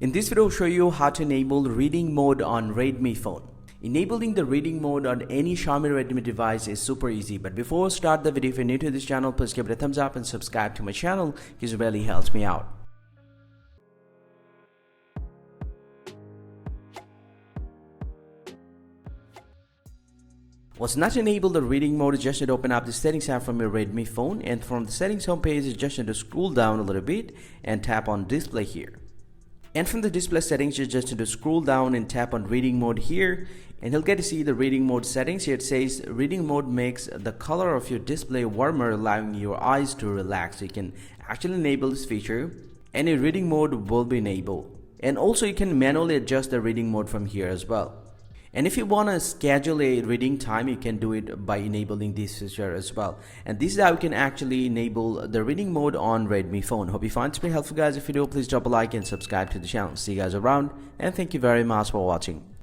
In this video, I'll show you how to enable reading mode on Redmi phone. Enabling the reading mode on any Xiaomi Redmi device is super easy, but before we start the video, if you're new to this channel, please give it a thumbs up and subscribe to my channel because it really helps me out. Once not to enable the reading mode, you just need to open up the settings app from your Redmi phone, and from the settings homepage, you just need to scroll down a little bit and tap on display here. And from the display settings, you just need to scroll down and tap on reading mode here, and you'll get to see the reading mode settings. Here it says reading mode makes the color of your display warmer, allowing your eyes to relax. So you can actually enable this feature and your reading mode will be enabled. And also you can manually adjust the reading mode from here as well. And if you want to schedule a reading time, you can do it by enabling this feature as well. And this is how you can actually enable the reading mode on Redmi phone. Hope you find this pretty helpful, guys. If you do, please drop a like and subscribe to the channel. See you guys around, and thank you very much for watching.